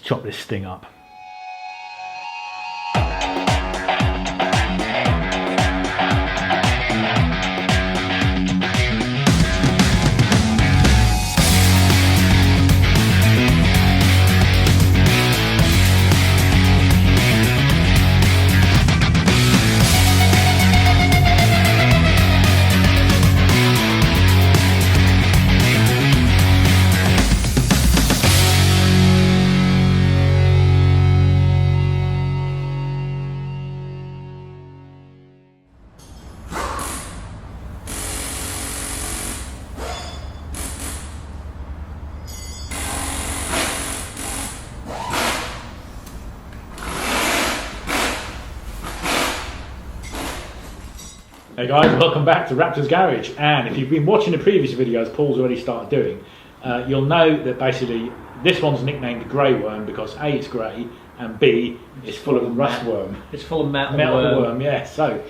chop this thing up. Hey guys, welcome back to Raptor's Garage, and if you've been watching the previous videos Paul's already started doing, you'll know that basically this one's nicknamed Grey Worm because A, it's grey, and B, it's full of rust worm. It's full of metal worm, yeah. So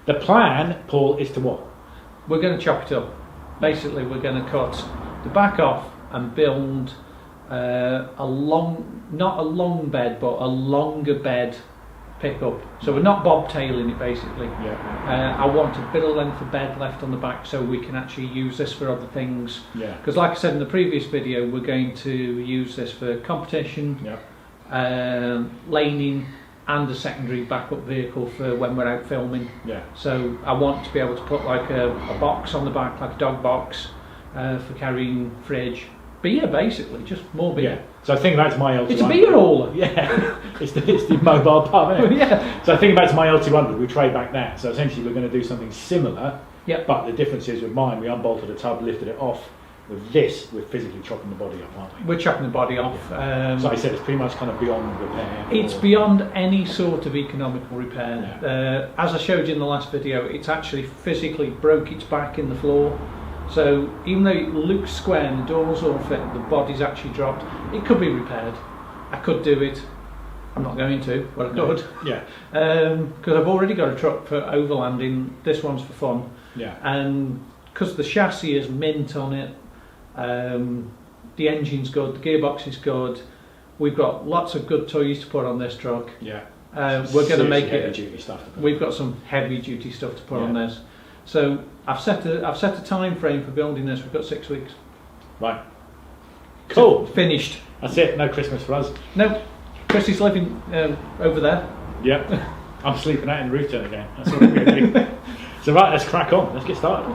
the plan, Paul, is to what? We're going to chop it up. Basically we're going to cut the back off and build not a long bed, but a longer bed pickup. So we're not bobtailing it basically. Yeah. I want a bit of length of bed left on the back so we can actually use this for other things. Yeah. Because like I said in the previous video, we're going to use this for competition, laning, and a secondary backup vehicle for when we're out filming. Yeah. So I want to be able to put like a box on the back, like a dog box, for carrying fridge. Beer, basically, just more beer. Yeah. So I think that's my L200. It's a beer hauler. Yeah. it's the mobile pub, isn't it? Yeah. So I think about my L200, we trade back that. So essentially we're going to do something similar. Yeah. But the difference is with mine, we unbolted the tub, lifted it off. With this, we're physically chopping the body up, aren't we? We're chopping the body off. Yeah. So like I said, it's pretty much kind of beyond repair. It's beyond any sort of economical repair. Yeah. As I showed you in the last video, it's actually physically broke its back in the floor. So even though it looks square and the doors all fit, the body's actually dropped. It could be repaired. I could do it. I'm not going to, but I could. Yeah. Because I've already got a truck for overlanding. This one's for fun. Yeah. And because the chassis is mint on it, the engine's good, the gearbox is good. We've got lots of good toys to put on this truck. Yeah. We're going to make it. Duty stuff to put we've got some heavy duty stuff to put on this. So I've set a time frame for building this. We've got 6 weeks. Right. Cool. Finished. That's it. No Christmas for us. No. Chrissy's living over there. Yep. I'm sleeping out in the roof tent again. That's what I'm going to do. So right, let's crack on. Let's get started.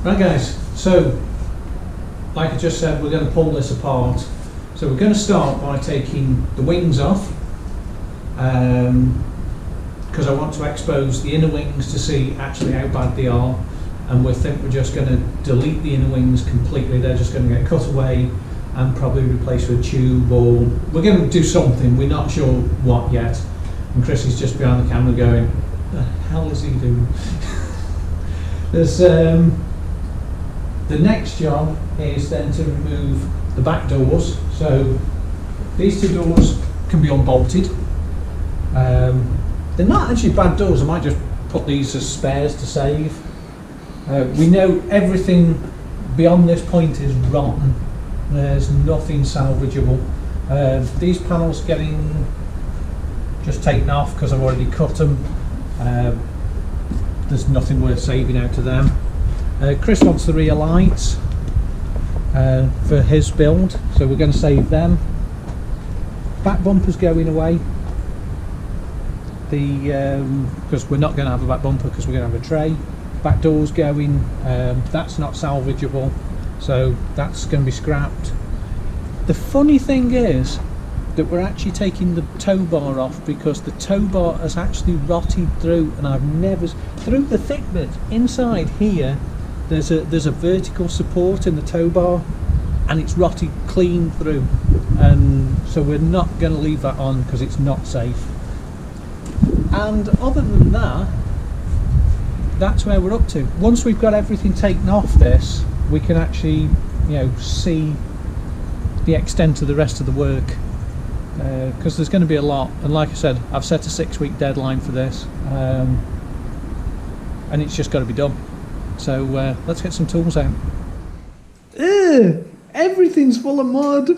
Right guys, so like I just said, we're going to pull this apart. So we're going to start by taking the wings off, because I want to expose the inner wings to see actually how bad they are, and we think we're just going to delete the inner wings completely. They're just going to get cut away and probably replaced with a tube, or we're going to do something, we're not sure what yet. And Chris is just behind the camera going, the hell is he doing? There's the next job is then to remove the back doors. So these two doors can be unbolted. They're not actually bad doors. I might just put these as spares to save. We know everything beyond this point is rotten. There's nothing salvageable. These panels getting just taken off because I've already cut them. There's nothing worth saving out of them. Chris wants the rear lights for his build, so we're going to save them. Back bumper's going away. Because we're not going to have a back bumper because we're going to have a tray. Back door's going. That's not salvageable, so that's going to be scrapped. The funny thing is that we're actually taking the tow bar off because the tow bar has actually rotted through, and I've never through the thick bit inside here. There's a vertical support in the tow bar, and it's rotted clean through, and so we're not going to leave that on because it's not safe. And other than that, that's where we're up to. Once we've got everything taken off this, we can actually, see the extent of the rest of the work, because there's going to be a lot. And like I said, I've set a 6-week deadline for this, and it's just got to be done. So let's get some tools out. Everything's full of mud.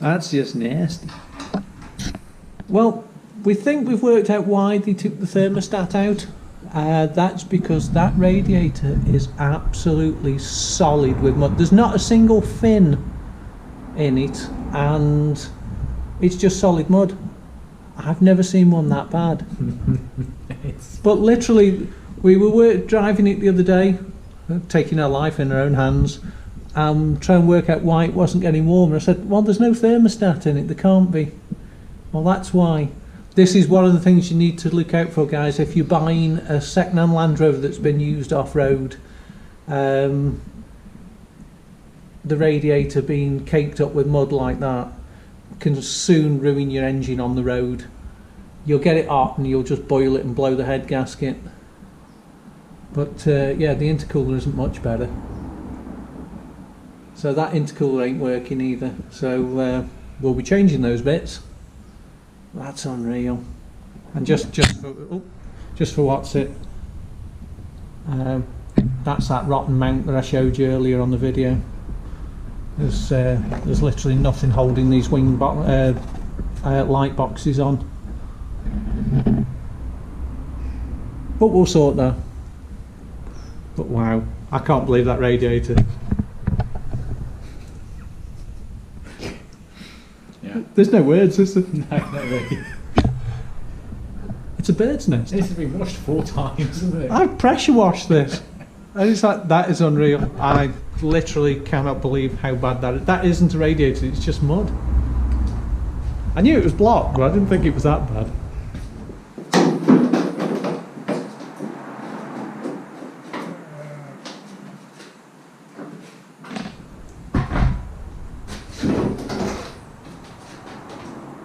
That's just nasty. Well, we think we've worked out why they took the thermostat out. That's because that radiator is absolutely solid with mud. There's not a single fin in it, and it's just solid mud. I've never seen one that bad. But literally, we were driving it the other day, taking our life in our own hands, trying to work out why it wasn't getting warmer. I said, well, there's no thermostat in it, there can't be. Well, that's why. This is one of the things you need to look out for, guys. If you're buying a second-hand Land Rover that's been used off-road, the radiator being caked up with mud like that can soon ruin your engine on the road. You'll get it hot and you'll just boil it and blow the head gasket. But yeah, the intercooler isn't much better. So that intercooler ain't working either. So we'll be changing those bits. That's unreal. And just for what's it? That's that rotten mount that I showed you earlier on the video. There's literally nothing holding these wing light boxes on. But we'll sort that. But wow, I can't believe that radiator. Yeah. There's no words, is there? No, not really. It's a bird's nest. This has been washed 4 times, isn't it? I've pressure washed this. And it's like, that is unreal. I literally cannot believe how bad that is. That isn't a radiator, it's just mud. I knew it was blocked, but I didn't think it was that bad.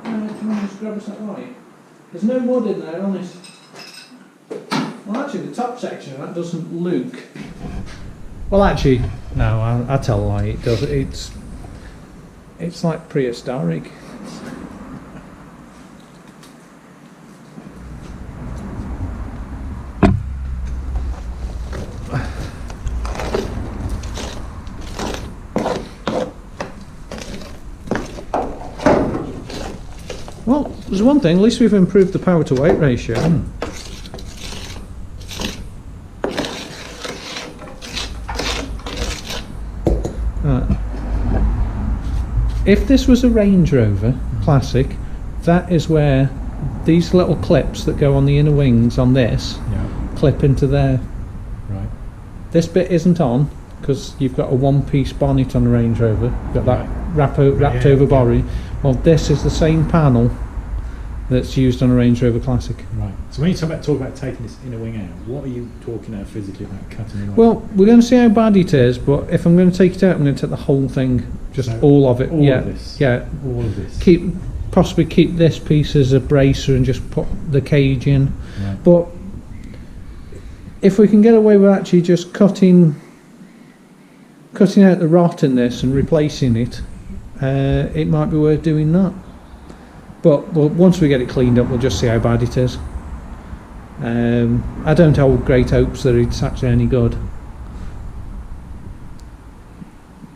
Can you just grab us that light? There's no mud in there, honest. Well, actually, the top section of that doesn't look. Well, actually, no. I tell a lie. It does. It's like prehistoric. Well, there's one thing. At least we've improved the power to weight ratio. If this was a Range Rover Classic, that is where these little clips that go on the inner wings on this clip into there. Right. This bit isn't on because you've got a one-piece bonnet on the Range Rover. You've got that wrapped over body. Well, this is the same panel that's used on a Range Rover Classic. Right. So when you talk about taking this inner wing out, what are you talking about physically about cutting it away? Well, we're going to see how bad it is, but if I'm going to take it out, I'm going to take the whole thing, just all of it. All of this? Yeah. All of this? Possibly keep this piece as a bracer and just put the cage in. Right. But if we can get away with actually just cutting out the rot in this and replacing it, it might be worth doing that. But once we get it cleaned up, we'll just see how bad it is. I don't hold great hopes that it's actually any good.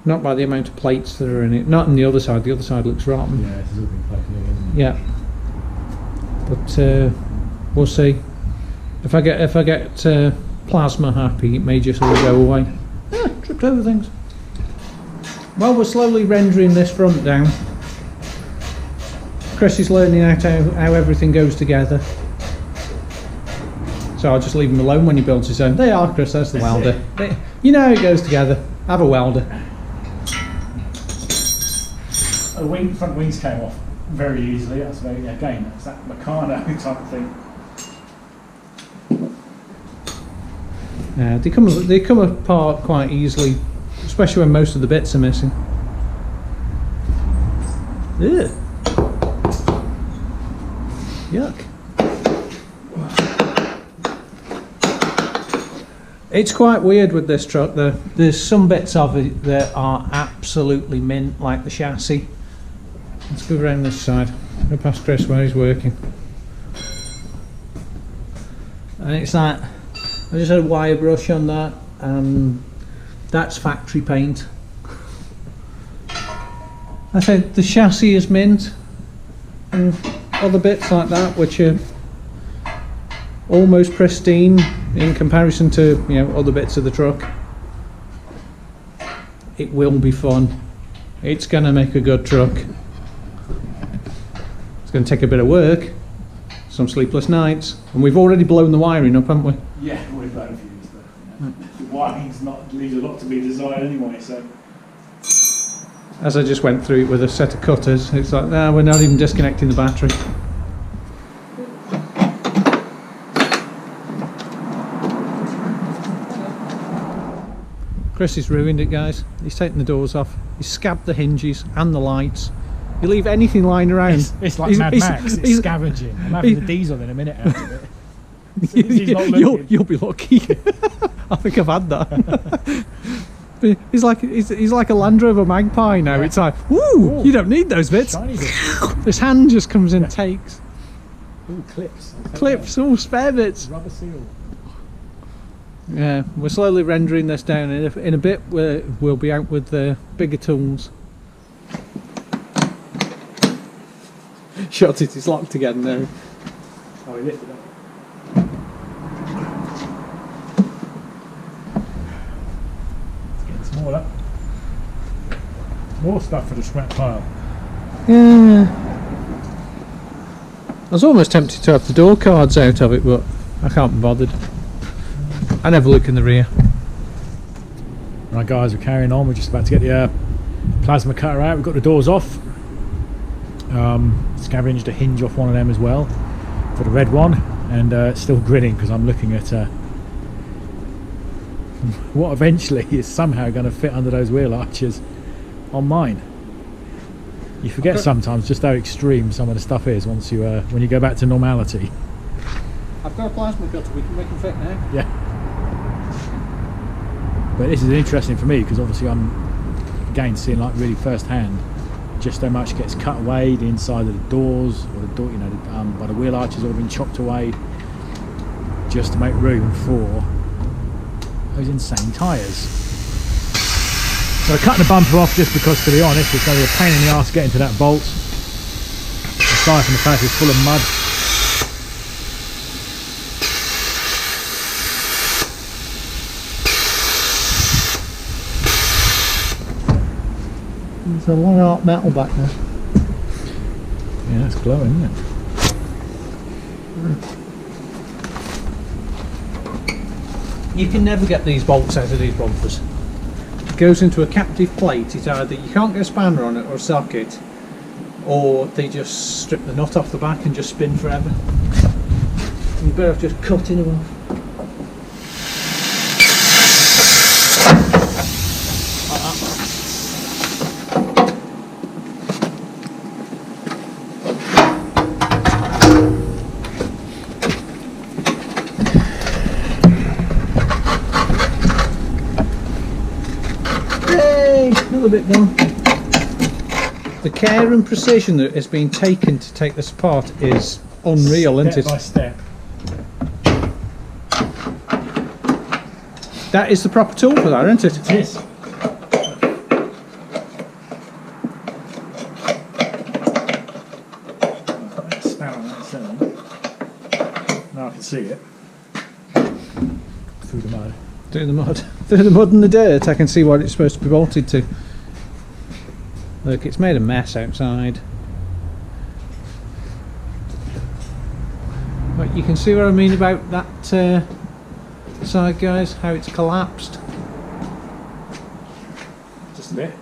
Not by the amount of plates that are in it. Not on the other side. The other side looks rotten. Yeah, it's all been plated here, isn't it? Yeah. But we'll see. If I get plasma happy, it may just all go away. Tripped over things. Well, we're slowly rendering this front down. Chris is learning how everything goes together. So I'll just leave him alone when he builds his own. They are, Chris, there's the welder. You know how it goes together. Have a welder. Front wings came off very easily. That's very, again, that's that Meccano type of thing. They come apart quite easily, especially when most of the bits are missing. Ugh. Yuck. It's quite weird with this truck though. There's some bits of it that are absolutely mint, like the chassis. Let's go around this side. Go past Chris where he's working. And it's like, I just had a wire brush on that, and that's factory paint. I said the chassis is mint, and other bits like that which are almost pristine in comparison to, you know, other bits of the truck. It will be fun. It's going to make a good truck. It's going to take a bit of work, some sleepless nights, and we've already blown the wiring up, haven't we? Yeah, we've blown a few stuff. You know. The wiring's leaves a lot to be desired anyway, so. As I just went through it with a set of cutters, it's like, nah, we're not even disconnecting the battery. Chris has ruined it, guys. He's taken the doors off, he's scabbed the hinges and the lights. You leave anything lying around. It's like Mad Max, it's scavenging. I'm having the diesel in a minute out of it. You'll be lucky. I think I've had that. He's like a Land Rover Magpie now. Yeah. It's like, woo, ooh, you don't need those bits. This hand just comes in, takes. Ooh, clips. Clips, all spare bits. Rubber seal. Yeah, we're slowly rendering this down. In a bit, we'll be out with the bigger tools. Shot it, it's locked again now. Oh, he lifted it up. It's getting smaller. More stuff for the scrap pile. Yeah. I was almost tempted to have the door cards out of it, but I can't be bothered. I never look in the rear. Right, guys, we're carrying on. We're just about to get the plasma cutter out. We've got the doors off. Scavenged a hinge off one of them as well for the red one, and still grinning because I'm looking at what eventually is somehow going to fit under those wheel arches on mine. You forget sometimes just how extreme some of the stuff is once you when you go back to normality. I've got a plasma cutter, we can make them fit now. Yeah. But this is interesting for me because obviously I'm again seeing like really first hand just how much gets cut away, the inside of the doors, or the door, you know, by the wheel arches all have been chopped away, just to make room for those insane tyres. So I cut the bumper off just because, to be honest, it's going to be a pain in the arse getting to that bolt. Aside from the fact it's full of mud. There's a lot of hot metal back there. Yeah, it's glowing, isn't it? You can never get these bolts out of these bumpers. It goes into a captive plate. It's either you can't get a spanner on it or a socket, or they just strip the nut off the back and just spin forever. You better have just cutting them off. A bit more. The care and precision that has been taken to take this apart is unreal, isn't it? Step by step. That is the proper tool for that, isn't it? It is. Now I can see it. Through the mud. Through the mud. Through the mud and the dirt, I can see what it's supposed to be bolted to. Look, it's made a mess outside. But you can see what I mean about that side, guys, how it's collapsed. Just a bit.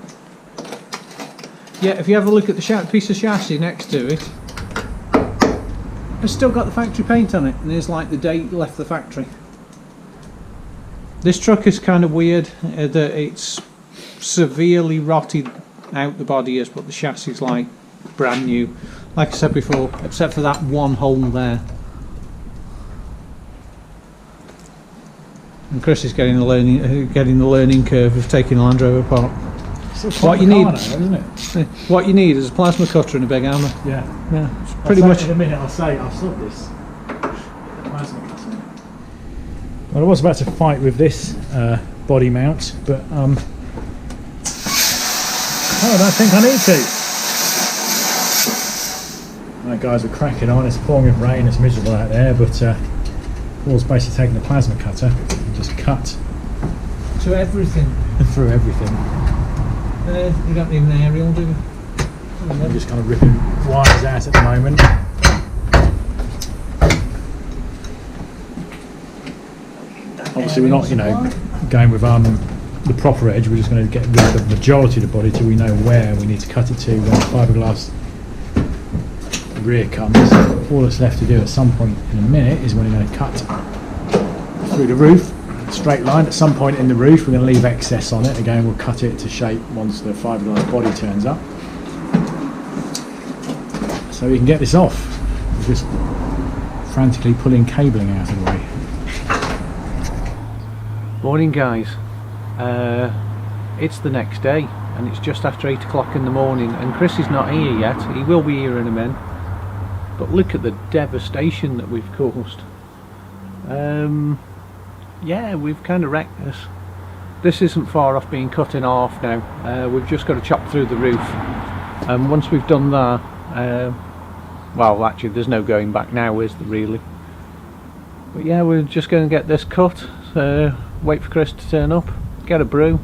Yeah, if you have a look at the piece of chassis next to it, it's still got the factory paint on it, and there's like the date left the factory. This truck is kind of weird, that it's severely rotted out, the body is, but the chassis is like brand new, like I said before, except for that one hole there. And Chris is getting the learning curve of taking a Land Rover apart. What you need, now, isn't it? What you need is a plasma cutter and a big hammer. Yeah, it's pretty much. In a minute, I'll say I've solved this. Plasma cutter. Well, I was about to fight with this body mount, but I don't think I need to. Right guys, we're cracking on. It's pouring with rain, it's miserable out there, but Paul's basically taking the plasma cutter and just cut To everything. through everything. We don't need an aerial, do we? I'm just kind of ripping wires out at the moment. Obviously we're not, going with the proper edge. We're just going to get rid of the majority of the body till we know where we need to cut it to when the fiberglass rear comes. All that's left to do at some point in a minute is when we're going to cut through the roof, straight line. At some point in the roof we're going to leave excess on it. Again, we'll cut it to shape once the fiberglass body turns up. So we can get this off. We're just frantically pulling cabling out of the way. Morning guys, it's the next day and it's just after 8 o'clock in the morning and Chris is not here yet. He will be here in a minute, but look at the devastation that we've caused. Yeah, we've kind of wrecked this. This isn't far off being cut in half now. We've just got to chop through the roof, and once we've done that, well actually there's no going back now, is there really? But yeah, we're just going to get this cut, wait for Chris to turn up, get a brew,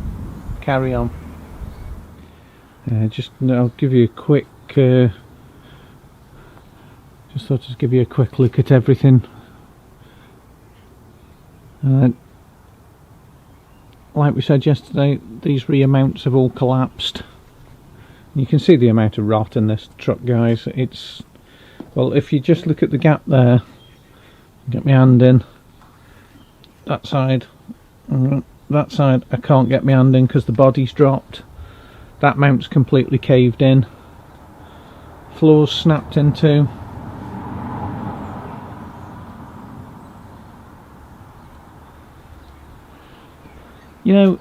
carry on. I'll give you a quick just thought I'd give you a quick look at everything. Like we said yesterday, these rear mounts have all collapsed. You can see the amount of rot in this truck, guys. It's, well, if you just look at the gap there, get my hand in, that side I can't get my hand in because the body's dropped. That mount's completely caved in, floor's snapped in two.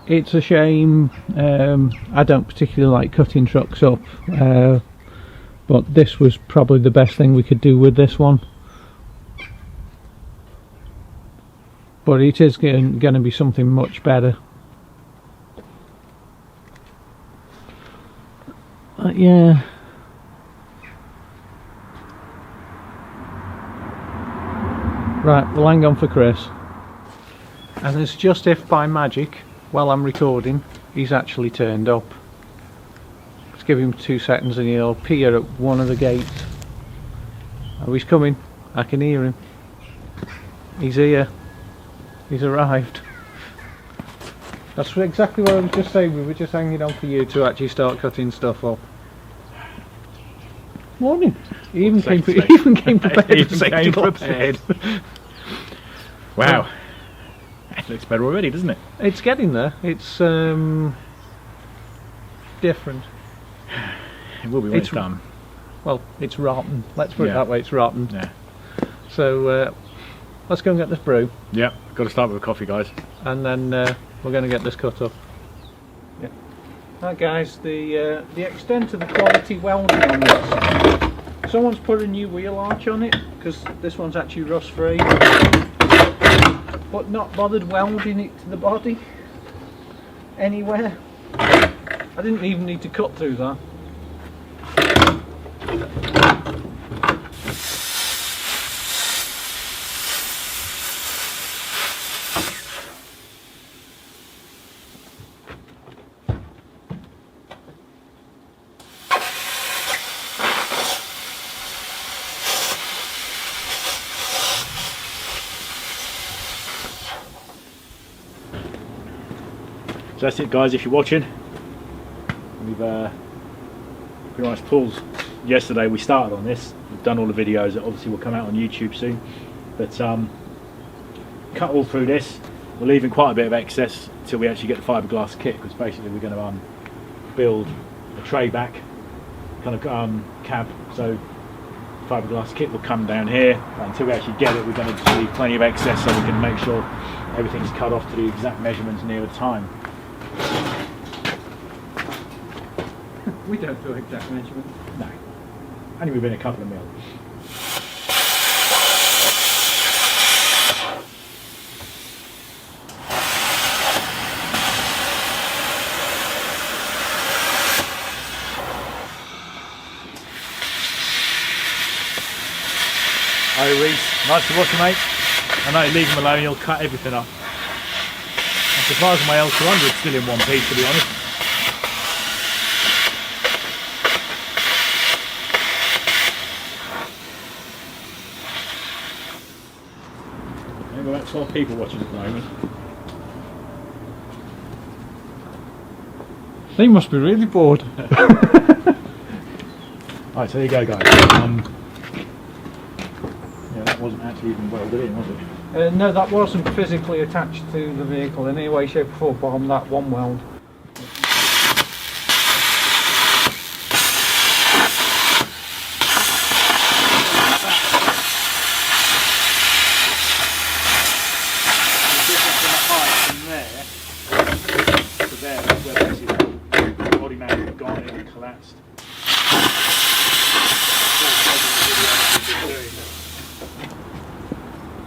It's a shame. I don't particularly like cutting trucks up, but this was probably the best thing we could do with this one. But it is going to be something much better. Yeah. Right, we'll hang on for Chris. And it's just if by magic, while I'm recording, he's actually turned up. Let's give him 2 seconds and he'll appear at one of the gates. Oh, he's coming. I can hear him. He's here. He's arrived. That's exactly what I was just saying. We were just hanging on for you to actually start cutting stuff up. Morning. He even came prepared. Wow. It looks better already, doesn't it? It's getting there. It's different. It will be when it's done. Well, it's rotten. Let's put it that way. It's rotten. Yeah. So let's go and get this brew. Yeah, got to start with a coffee, guys. And then we're going to get this cut up. Yeah. Right, guys. The extent of the quality welding on this. Someone's put a new wheel arch on it because this one's actually rust free. But not bothered welding it to the body anywhere. I didn't even need to cut through that. So that's it, guys. If you're watching, we've pretty much pulled. Yesterday we started on this. We've done all the videos that obviously will come out on YouTube soon. But cut all through this. We're leaving quite a bit of excess until we actually get the fiberglass kit, because basically we're going to build a tray back kind of cab. So fiberglass kit will come down here. But until we actually get it, we're going to just leave plenty of excess so we can make sure everything's cut off to the exact measurements near the time. We don't do exact measurements. No. Only within a couple of mil. Hi Reese, nice to watch you, mate. I know, leave him alone, he'll cut everything up. I'm surprised my L200 is still in one piece, to be honest. We've got about 12 people watching at the moment. They must be really bored. Alright, so there you go, guys. Yeah, that wasn't actually even welded in, was it? No, that wasn't physically attached to the vehicle in any way, shape or form on that one weld. Collapsed.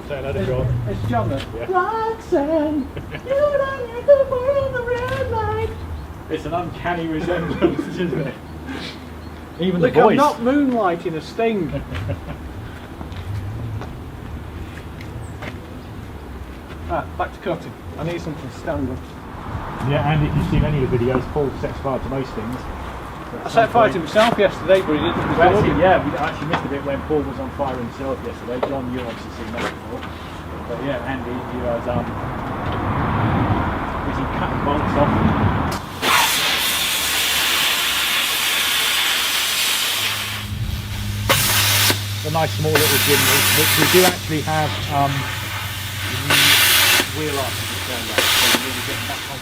Say hello to John. It's John then. Yeah. Roxanne, you don't need to wear the red light. It's an uncanny resemblance, isn't it? Even Look, the voice. I'm not moonlighting a sting. Back to cutting. I need something to stand on. Yeah, and if you've seen any of the videos, Paul sets fire to most things. I set fire to myself yesterday, but he didn't. Well, actually, yeah, we actually missed a bit when Paul was on fire himself yesterday. John, you obviously seen that before. But yeah, Andy, he was busy cutting bolts off. A nice small little chimney, which we do actually have wheel arms to turn that, so we really get that on.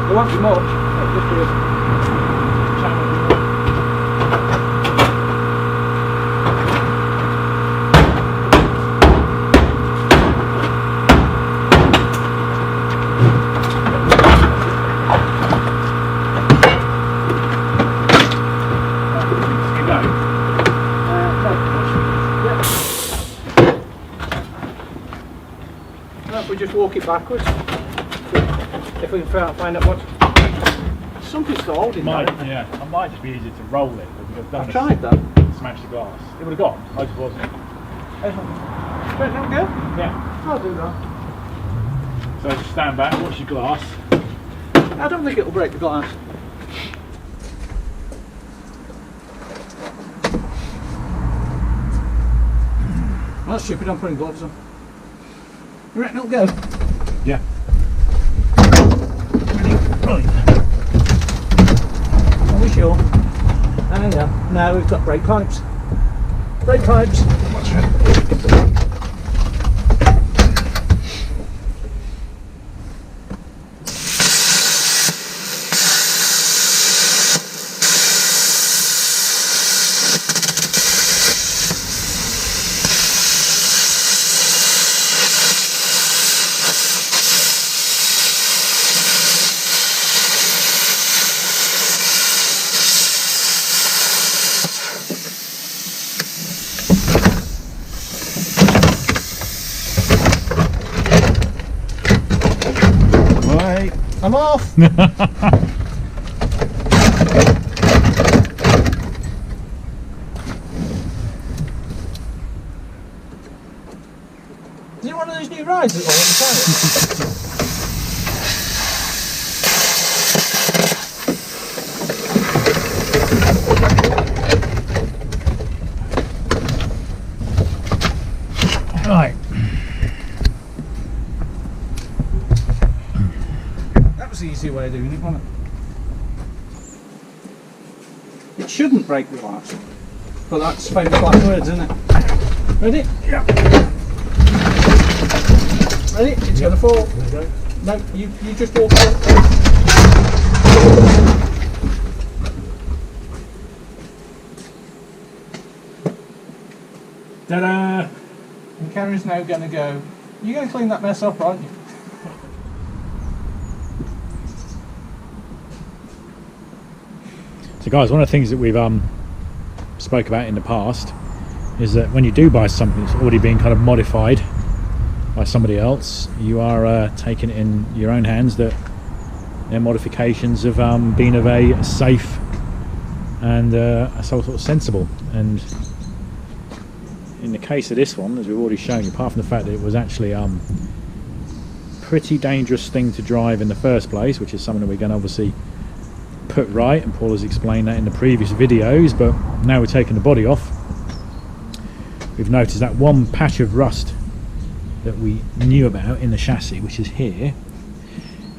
There won't be much, it'll just be a channel. If we just walk it backwards, if we can find out what something's still holding Might, there. yeah, it might just be easier to roll it, but we've done I've tried that. Smash the glass. It would have gone, I just wasn't. Don't go? Yeah. I'll do that. So just stand back, watch your glass. I don't think it'll break the glass. That's stupid, I'm putting gloves on. You reckon it'll go? Yeah. Right. Are we sure? Oh yeah. No, we've got brake pipes. Brake pipes. Watch it. I'm off! Is it one of those new rides that all the time? Right. That was the easy way of doing it, wasn't it? It shouldn't break the glass, but that's famous last words, isn't it? Ready? Yeah. Ready? It's going to fall. There you go. No, you just walk out. Ta-da! And Karen's now going to go, you're going to clean that mess up, aren't you? So guys, one of the things that we've spoke about in the past is that when you do buy something that's already been kind of modified by somebody else, you are taking it in your own hands that their modifications have been of a safe and a sort of sensible. And in the case of this one, as we've already shown you, apart from the fact that it was actually pretty dangerous thing to drive in the first place, which is something that we're going to obviously put right, and Paul has explained that in the previous videos, but now we're taking the body off, we've noticed that one patch of rust that we knew about in the chassis, which is here,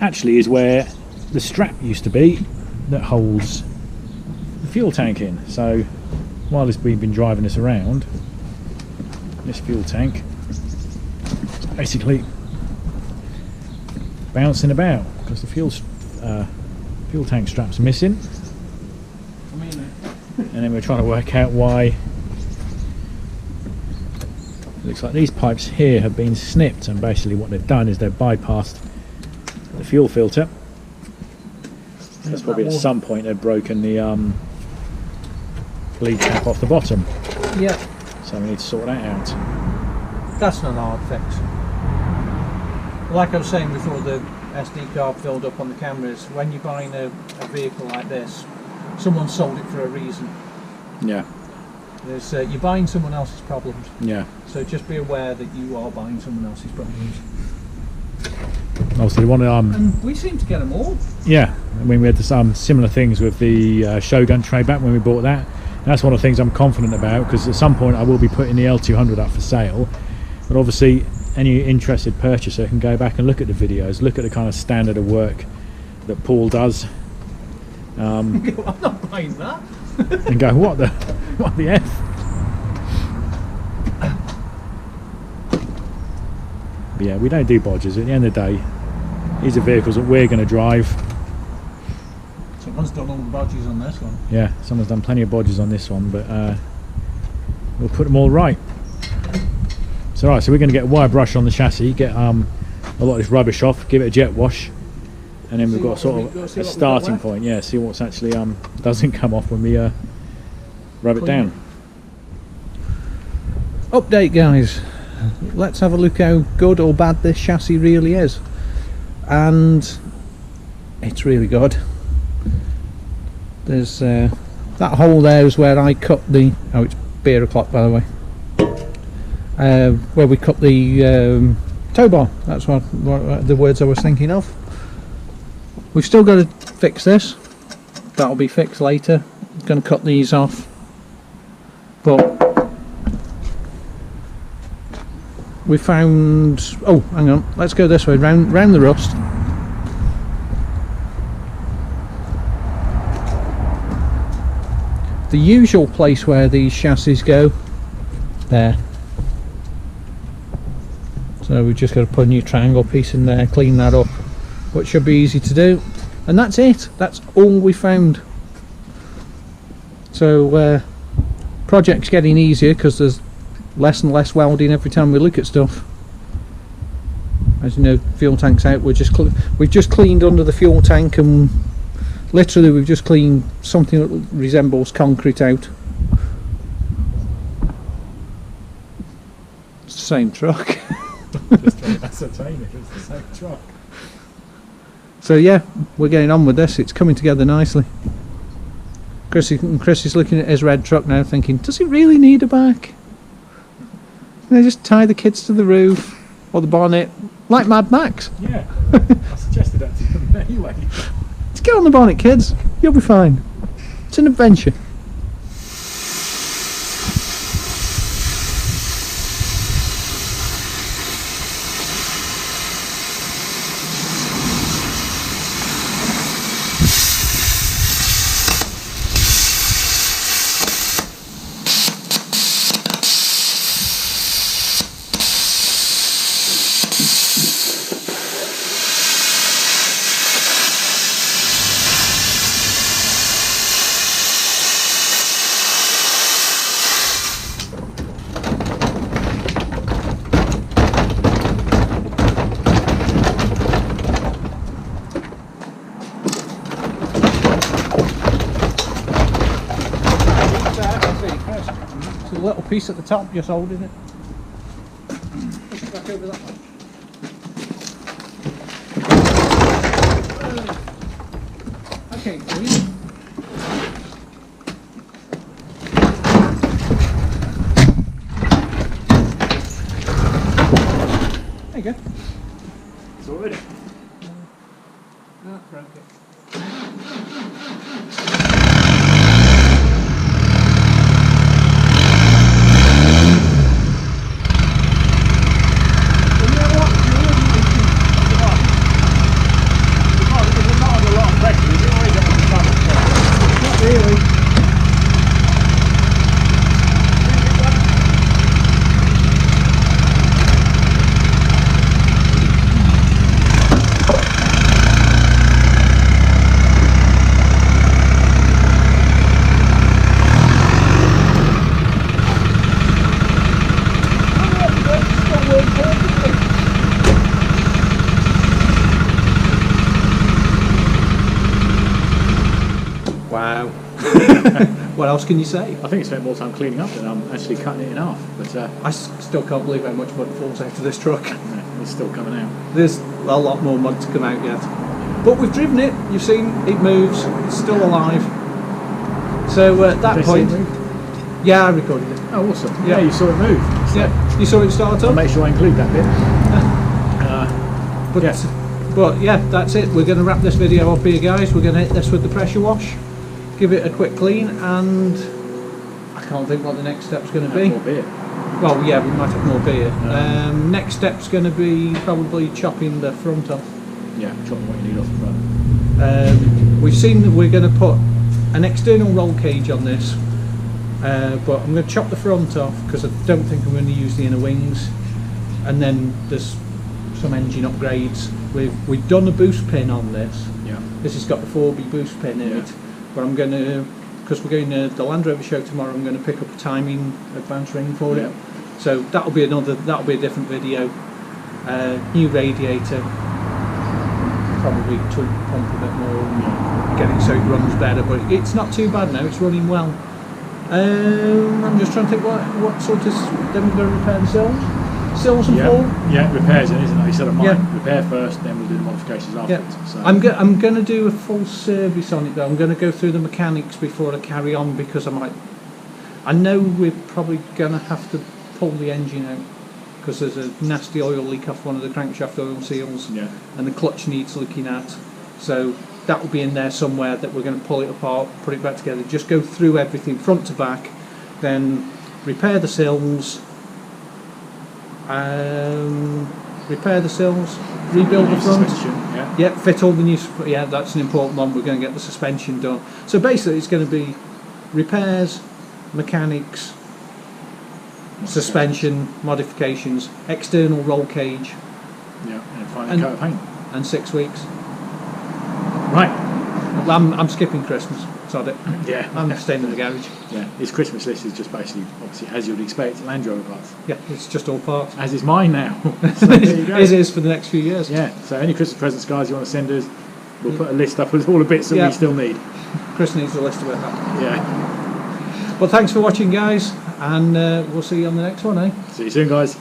actually is where the strap used to be that holds the fuel tank in. So while we've been driving this around, this fuel tank is basically bouncing about because the fuel tank strap's missing. And then we're trying to work out why it looks like these pipes here have been snipped, and basically what they've done is they've bypassed the fuel filter. That's probably at some point they've broken the bleed cap off the bottom. Yeah. So we need to sort that out. That's not a hard fix. Like I was saying before, the SD card filled up on the cameras. When you're buying a vehicle like this, someone sold it for a reason. Yeah. There's, you're buying someone else's problems. Yeah. So just be aware that you are buying someone else's problems. Obviously, one and we seem to get them all. Yeah. I mean, we had some similar things with the Shogun tray back when we bought that. And that's one of the things I'm confident about, because at some point I will be putting the L200 up for sale. But obviously, any interested purchaser can go back and look at the videos, look at the kind of standard of work that Paul does. I'm not buying that. And go, what the F? But yeah, we don't do bodgers. At the end of the day, these are vehicles that we're going to drive. Someone's done all the bodges on this one. Yeah, someone's done plenty of bodges on this one, but we'll put them all right. So right, so we're going to get a wire brush on the chassis, get a lot of this rubbish off, give it a jet wash, and then we've got sort of a starting point. Yeah, see what's actually doesn't come off when we rub it down. Update, guys. Let's have a look how good or bad this chassis really is. And it's really good. There's that hole there is where I cut the, oh, it's beer o'clock by the way, where we cut the tow bar. That's what the words I was thinking of. We've still got to fix this. That'll be fixed later. I'm going to cut these off, but we found, oh hang on, let's go this way, round the rust. The usual place where these chassis go, there. So we've just got to put a new triangle piece in there, clean that up, which should be easy to do. And that's it, that's all we found. So project's getting easier because there's less and less welding every time we look at stuff. As you know, fuel tank's out. We've just cleaned under the fuel tank, and literally we've just cleaned something that resembles concrete out. It's the same truck. Just trying to ascertain if it's the same truck. So yeah, we're getting on with this. It's coming together nicely. Chris is looking at his red truck now thinking, does it really need a back? They just tie the kids to the roof or the bonnet like Mad Max. Yeah, I suggested that to them anyway. Just get on the bonnet, kids, you'll be fine. It's an adventure. little piece at the top, just holding it. Push it back over that way. Okay, brilliant. There you go. It's all ready. Ah, broke it. Wow. What else can you say? I think I spent more time cleaning up than I'm actually cutting it in half. But I still can't believe how much mud falls out of this truck. yeah, it's still coming out. There's a lot more mud to come out yet. But we've driven it, you've seen it moves, it's still alive. So at that point, yeah, I recorded it. Oh, awesome. Yeah, you saw it move. So Yeah, you saw it start I'll up. make sure I include that bit. But yeah, that's it. We're going to wrap this video up here, guys. We're going to hit this with the pressure wash, give it a quick clean, and I can't think what the next step's going to be. More beer. Well, yeah, we might have more beer. Next step's going to be probably chopping the front off. Yeah, chopping what you need off the front. We've seen that we're going to put an external roll cage on this, but I'm going to chop the front off because I don't think I'm going to use the inner wings. And then there's some engine upgrades. We've done a boost pin on this. Yeah. This has got the 4B boost pin in it, but I'm going to, because we're going to the Land Rover show tomorrow, I'm going to pick up a timing advance ring for it. So that'll be a different video. New radiator, probably to pump a bit more and get it so it runs better, but it's not too bad now, it's running well. I'm just trying to think what sort of, then we're going to repair the sills and fall. Yeah, repairs it, isn't it? You said I might Yeah. repair first, then we'll do the modifications afterwards. Yeah. So. I'm going to do a full service on it though. I'm going to go through the mechanics before I carry on, because I know we're probably going to have to pull the engine out because there's a nasty oil leak off one of the crankshaft oil seals, and the clutch needs looking at. So that will be in there somewhere that we're going to pull it apart, put it back together, just go through everything front to back, then repair the sills, rebuild the front, fit all the new, that's an important one. We're going to get the suspension done. So basically it's going to be repairs, mechanics, suspension, modifications, external roll cage, and finally coat of paint. And 6 weeks. Right. I'm skipping Christmas. Sod it. Yeah. I'm staying in the garage. Yeah. His Christmas list is just basically, obviously, as you would expect, Land Rover parts. Yeah, it's just all parts. As is mine now. So there you go. It is for the next few years. Yeah. So any Christmas presents, guys, you want to send us, we'll put a list up with all the bits that we still need. Chris needs a list of it. Yeah. Well, thanks for watching, guys, and we'll see you on the next one, eh? See you soon, guys.